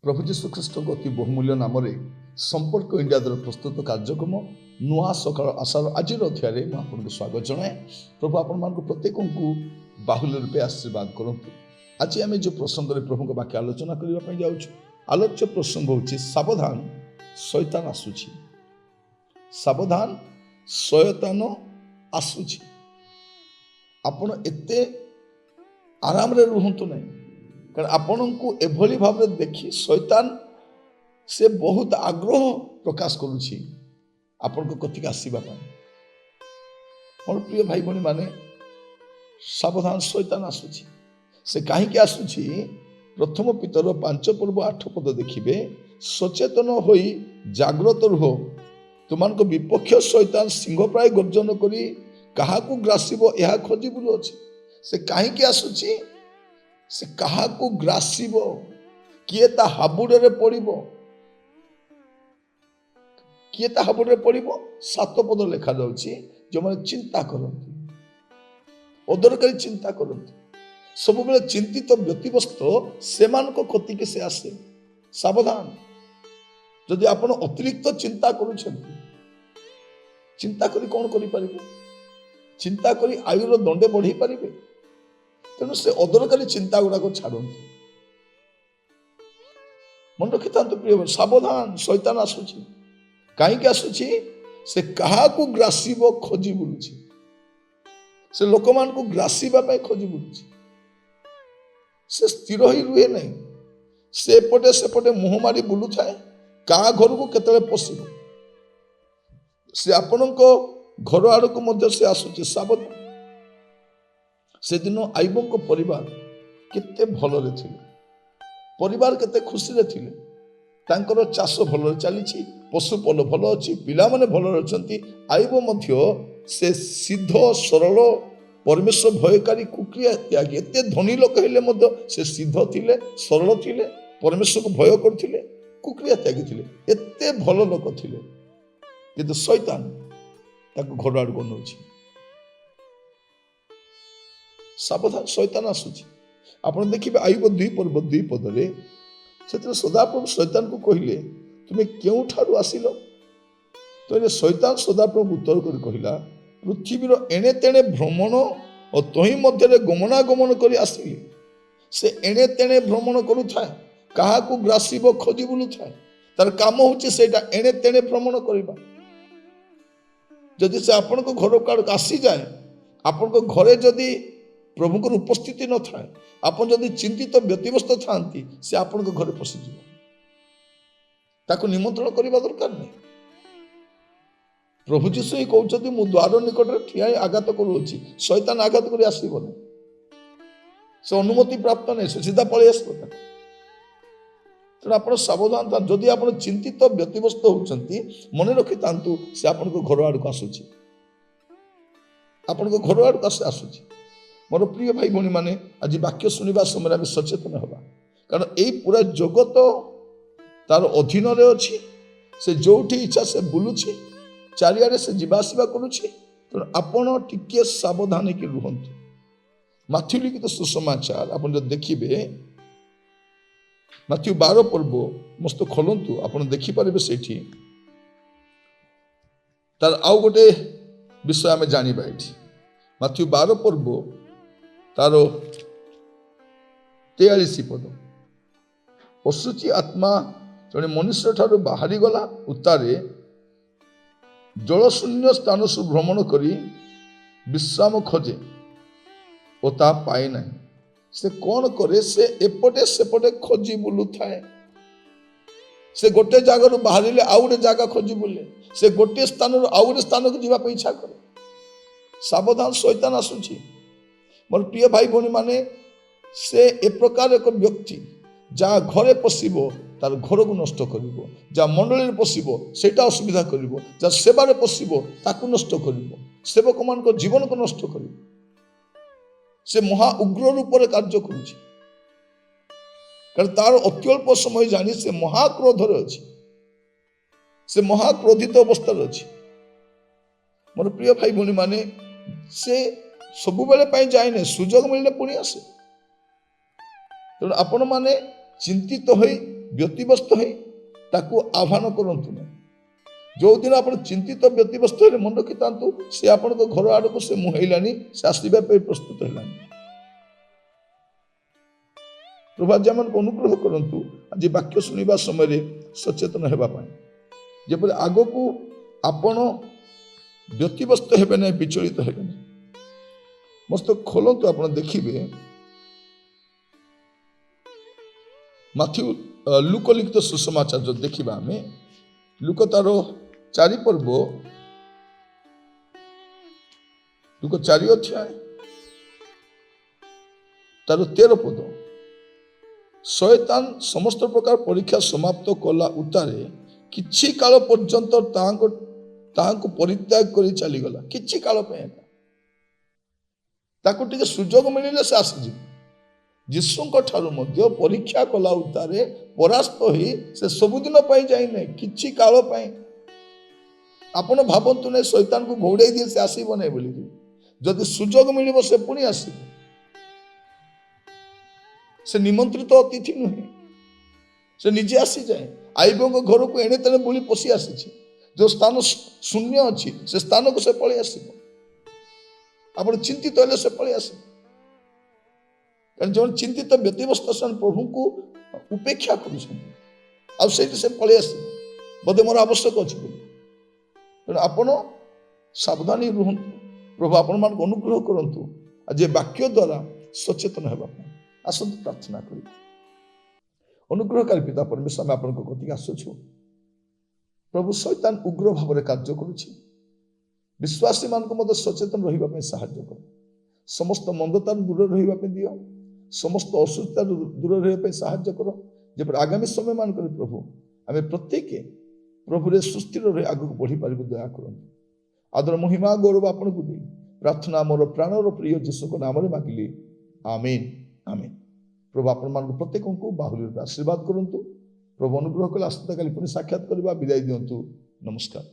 प्रभु जीशु ख्रीष्ट अति बहुमूल्य नाम संपर्क इंडिया द्वारा प्रस्तुत कार्यक्रम नुआ सकाल आशार आज अध्याय में आपको स्वागत जनाए। प्रभु आपण मान प्रत्येक को बाहुल्य रूपे आशीर्वाद करूँ। आज आम जो प्रसंग प्रभु का वाक्य आलोचना करने जाऊँ, आलोच्य प्रसंग हूँ सावधान शैतान आसुची। सावधान शैतान आसुची। आपण एते आराम रे रुहंतु नहीं, कारण आपण को एभली भाव देखी शैतान से बहुत आग्रह प्रकाश करुछि आपण को कथिक आसीबा पाई। मोर प्रिय भाई बहनी माने सावधान शैतान आसुछि। से काहे के आसुछि? प्रथम पितर 5 पर्व 8 पद देखिबे, सचेतन होई जागृत रुह, तुमान को विपक्ष शैतान सिंह प्राय गर्जन करी काहाकू ग्रासिबो यहा खोजी बुलु अछि। से काहे के आसुछि? से काहाकू ग्रासिबो, किए ता हाबुडरे पड़िबो, किए ता हाबुडरे पड़िबो। 7 पद लिखा जाउछि, जो माने चिंता करंती, अदरकारी चिंता करंती, सब बेले चिंतित व्यतिव्यस्त सेमान को क्षति के से आसे। सावधान, जदि आपण अतिरिक्त चिंता करूछंती, चिंता करी कोन करि परिबे? चिंता करी आयुर दंडे बढ़ी परिबे। तेणु से अदरकारी चिंता गुड़ाक छाड़ू। मन रखी था प्रिय, सावधान शैतान आसुची। कहीं आसुची? से काहाकू ग्रासिबो खोजी बुलुची। से लोक मान को ग्रासिबा पे खोजी बुलुची। से स्थिर ही रुहे नहीं, से पटे सेपटे मुह मारी बुलु थाए, का घर को केतले पशिबो। से आपण को घर आड़ को मध्य से आसुची। सावधान। से दिन आईबों को परिवार केते भलरे थिले, परिवार केते खुशी रे थिले, तांकर चाष भलरे चलीछि, पशुपल भल अछि, पिला माने भलरे अछंती। आईबो मध्य से सिद्ध सरल परमेश्वर भयकारी कुक्रिया त्यागी। एते धनी लोक हेले मध्य से सिद्ध थिले, सरल थिले, परमेश्वर को भय करथिले, कुक्रिया त्यागी थिले, एते भल लोक थिले। किंतु शैतान ताको घर आड़ गनौछि। सावधान शैतान आसुची। आपण देखिबे आयुब 2 पर्व 2 पदरे से सदाप्रभु शैतान को कहले, तुमे केउ ठारू आसिलो? तो शैतान सदाप्रभु उत्तर कर कहला, पृथ्वीर एणे तेणे भ्रमण और तही मध्य गमनागमन करी आसिली। से एणे तेणे भ्रमण करूथाए, काहाकू ग्रासिबो खोजी बुलुथाए। तार काम होची सेटा एणे तेणे भ्रमण करिबा। जदि से आपण को घर काड़ आसी जाए, आपण को घरे जदि प्रभु को उपस्थिति न थाए, आपन जदि चिंतित व्यतिव्यस्त थांती, से आपन को घर पशिଯିବ। ताको निमंत्रण करबा दरकार नहीं। प्रभु जीशु ही कहउछथि, मु द्वार निकट रे ठिया आघात करूछि, शैतान आघात करी आसीबो नहीं। से अनुमति प्राप्त नहीं, से सीधा पळै आसीबो। तेणु आपण सावधान था। जदि आपण चिंतित व्यतिव्यस्त होउछंती, मने रखि तांतु से आपन को घर आड़ को आसुछि, आपन को घर आड़ को आसुछि। मोर प्रिय भाई भनी माने आज वाक्य सुनिबा समय आम सचेतन हवा, कारण यही पूरा जगत तार अधीन रे अछि। से जोठी इच्छा से बुलुछि, चारियाडे से जीवा आसिबा करूछि। तेणु आपण टिके सावधान के रुहंतु। माथ्यू लिखित सुसमाचार आपण जो देखिबे, माथ्यू 12 पर्व मस्त खोलंतु, आपण देखि पारिबे। सेठी तार आउ गोटे विषय आम जानिबा। एठी माथ्यू 12 पर्व तार 43 पद, असुची आत्मा जड़े मनुष्य ठारू बाहरी गला, उतारे जलशून्य स्थान भ्रमण करी विश्राम खोजे और ता पाए नहीं। से कौन करे से एपटे सेपटे खोजी बुलू थाए से गोटे जगार बाहर आउ गोटे जगह खोजी बुले से गोटे स्थान आउ गोटे स्थान को जीवा इच्छा करे सावधान शैतान आसुची मोर प्रिय भाई भौणी माने से ए प्रकार एक व्यक्ति जहाँ घरे पशिबो तार घर को नष्ट करिवो जहाँ मंडली पशिबो सेटा असुविधा करिवो जहाँ सेवार पशिबो ताकू नष्ट करिवो सेवक मान को जीवन को नष्ट करिवो से महा उग्र रूप से कार्य करुछि कारण तार अत्यल्प समय जानी से महाक्रोधर अछि से महाक्रोधित अवस्था अछि मोर प्रिय भाई भौणी माने से सबु बेले पाई जाए नहीं सुजोग मिलने पुणी आसे तेणु आपण माने चिंतित हो व्यतिव्यस्त हो ताकू आह्वान करंतु नहीं जो दिन आप चिंतित व्यतिव्यस्त हो मन रखी था से आपण तो घर आड़ को से मुहैलानी से आसवा प्रस्तुत है प्रभु आज आम अनुग्रह करंतु आज वाक्य शुणा समय सचेतन होगापाई जब आग को आपण व्यतिव्यस्त हेबे नहीं विचलित हेबे नहीं मस्त खोलतु आप देखिए माथ्यू लुक लिखित सुसमाचार जो देखा आम लुक तार 4 पर्व लुक 4 अध्याय तार 13 पद शैतान समस्त प्रकार परीक्षा समाप्त कला उतारे किछि काल पर्यंत ताहाको परित्याग करी चलीगला किछि काल पे ताको टिके सुजोग मिलिले से आसी जीशुଙ୍କ ଠାରୁ ମଧ୍ୟ परीक्षा कला उतारे परास्त होई से सबुदिन पाई जाई नै किछि काल पाई आपण भाबंतु नै शैतान को घोड़े दिए से आसीबो नै बोली जदि सुजोग मिलिबो से पुणी आसीबो से निमंत्रित अतिथि नुहे से निजे आसी जाए आईबों घर को एणे तेणे बुली पशि आसी जो स्थान शून्य अच्छी से स्थान को से पलि आसीबो आपण चिंतित हेले से पलि आसीबो कारण जो चिंतित व्यतिव्यस्त प्रभु को उपेक्षा कर से पलि आस बोधे मोर आवश्यक अच्छी तेणु आपण सावधानी रुहतु प्रभु आपण मान अनुग्रह करंतु आज वाक्य द्वारा सचेतन होगा आसतु प्रार्थना करी अनुग्रहकारी पिता परमेश्वर आम आपण कति आसुछु प्रभु शैतान उग्र भाव कार्य करुछि विश्वासी मान को मत सचेतन रहिबा साहाय्य कर समस्त मंदतार दूर रहिबा दियो समस्त असुस्थता दूर रहिबा साहाय्य कर जब आगामी समय मान कर प्रभु आम प्रत्येक प्रभु सुस्थिर रही आग को बढ़ी पार दया कर आदर महिमा गौरव आपण को दे प्रार्थना मोर प्राणर प्रिय जीशु को नाम मागिली आमीन आमीन प्रभु आपण मान प्रत्येक को बाहुल्य आशीर्वाद करंतु प्रभु अनुग्रह कले आसता काली पुणी साक्षात करवा विदाय दिंतु नमस्कार।